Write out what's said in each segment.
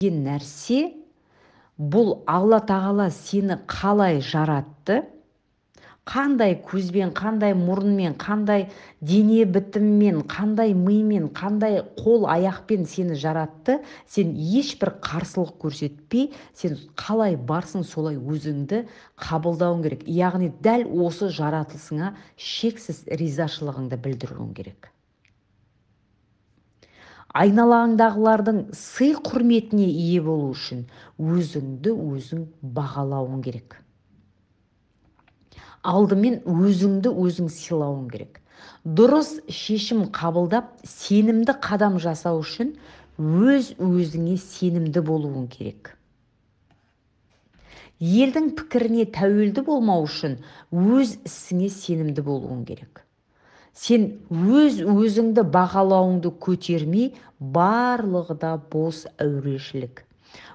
деген нәрсе бұл Алла тағала сені қалай жаратты, қандай көзбен, қандай мұрынмен, қандай дене бітіммен, қандай мимен, қандай қол аяқпен сені жаратты, сен ешбір қарсылық көрсетпей, сен қалай барсың солай өзіңді қабылдауың керек. Яғни дәл осы жаратылысыңа шексіз ризашылығыңды білдіруің керек. Айналаңдағылардың сый құрметіне ие болу үшін өзіңді өзің бағалауың керек. Алдымен өзіңді өзің сыйлауың керек. Дұрыс шешім қабылдап, сенімді қадам жасау үшін өзіңе сенімді болуың керек. Елдің пікіріне тәуелді болмау үшін өз ісіңе сенімді болуың керек. Сен өзіңді бағалауыңды көтермей, барлығы да бос әурешілік.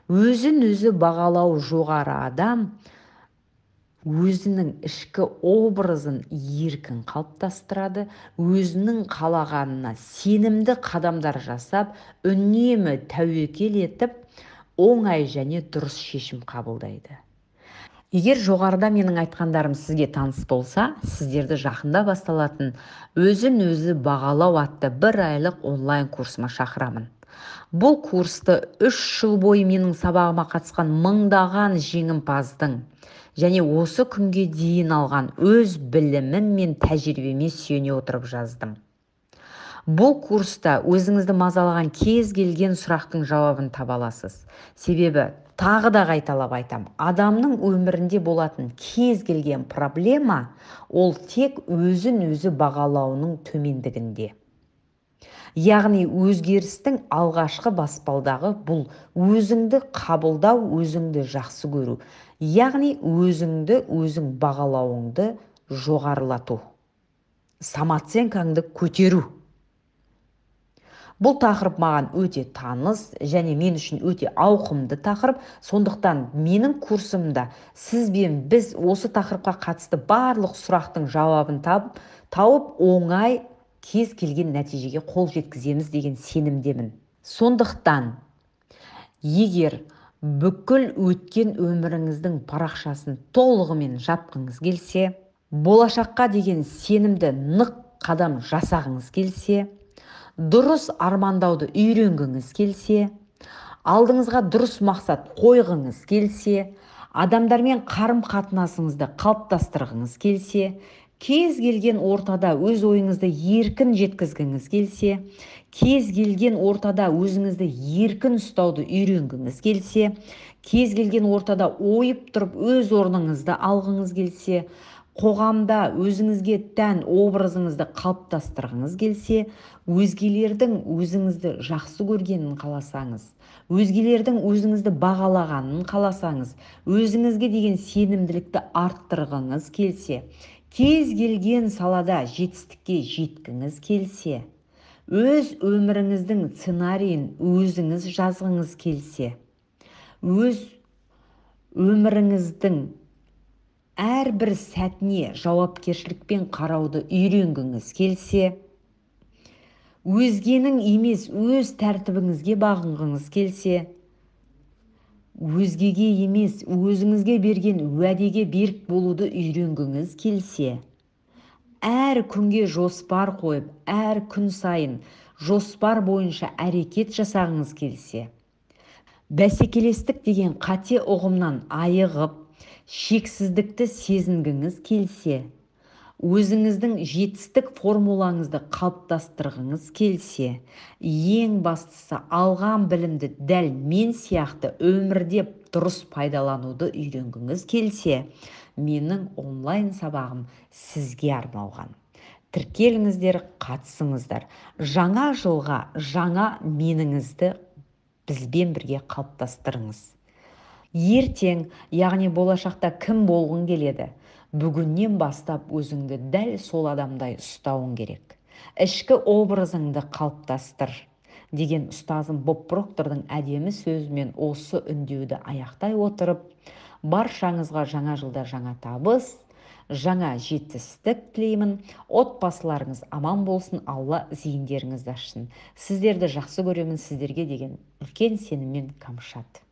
Өзін өзі бағалау жоғары адам өзінің ішкі образын еркін қалыптастырады, өзінің қалағанына сенімді қадамдар жасап, үнемі тәуекел етіп, оңай және дұрыс шешім қабылдайды. Егер жоғарыда менің айтқандарым сізге таныс болса, сіздерді жақында басталатын өзін өзі бағалау атты 1 айлық онлайн курсыма шақырамын. Бұл курсты 3 жыл бойы менің сабағыма қатысқан мыңдаған жеңімпаздың және осы күнге дейін алған өз білімім мен тәжірибеме сүйене отырып жаздым. Бұл курста өзіңізді мазалаған кез келген сұрақтың жауабын таба аласыз. Себебі тағы да қайталап айтам, адамның өмірінде болатын кез келген проблема ол тек өзін өзі бағалауының төмендігінде. Яғни өзгерістің алғашқы баспалдағы бұл өзіңді қабылдау, өзіңді жақсы көру. Яғни өзіңді өзің бағалауыңды жоғарылату. Самооценкаңды көтеру. Бұл тақырып маған өте таныс және мен үшін өте ауқымды тақырып. Сондықтан менің курсымда сіз бен біз осы тақырыпқа қатысты барлық сұрақтың жауабын тауып оңай кез келген нәтижеге қол жеткіземіз деген сенімдемін. Сондықтан егер бүкіл өткен өміріңіздің парақшасын толығымен жапқыңыз келсе, болашаққа деген сенімді нық қадам жасағыңыз келсе, дұрыс армандауды үйренгіңіз келсе, алдыңызға дұрыс мақсат қойғыңыз келсе, адамдармен қарым-қатынасыңызды қалыптастырғыңыз келсе, кез келген ортада өз ойыңызды еркін жеткізгіңіз келсе, кез келген ортада өзіңізді еркін ұстауды үйренгіңіз келсе, кез келген ортада ойып тұрып өз орныңызды алғыңыз келсе, қоғамда өзіңізге тән образыңызды қалыптастырғыңыз келсе, өзгелердің өзіңізді жақсы көргенін қаласаңыз, өзгелердің өзіңізді бағалағанын қаласаңыз, өзіңізге деген сенімділікті арттырғыңыз келсе, кез келген салада жетістікке жеткіңіз келсе, өз өміріңіздің сценарийін өзіңіз жазғыңыз келсе, өз өміріңіздің әрбір сәтіне жауапкершілікпен қарауды үйренгіңіз келсе, өзгенің емес өз тәртібіңізге бағынғыңыз келсе, өзгеге емес өзіңізге берген уәдеге берік болуды үйренгіңіз келсе, әр күнге жоспар қойып, әр күн сайын жоспар бойынша әрекет жасағыңыз келсе, бәсекелестік деген қате ұғымнан айығып, шексіздікті сезінгіңіз келсе, өзіңіздің жетістік формулаңызды қалыптастырғыңыз келсе, ең бастысы алған білімді дәл мен сияқты өмірде дұрыс пайдалануды үйренгіңіз келсе, менің онлайн сабағым сізге арналған. Тіркеліңіздер, қатысыңыздар. Жаңа жылға жаңа меніңізді бізбен бірге қалыптастырыңыз. Ертең, яғни болашақта кім болғың келеді? Бүгіннен бастап өзіңді дәл сол адамдай ұстауың керек. Ішкі образыңды қалыптастыр деген ұстазым Боб Проктордың әдемі сөзімен осы үндеуді аяқтай отырып, баршаңызға жаңа жылда жаңа табыс, жаңа жетістік тілеймін. Отбасыларыңыз аман болсын, Алла зейіндеріңізді ашсын. Сіздерді жақсы көремін, сіздерге деген үлкен сеніммен, Камшат.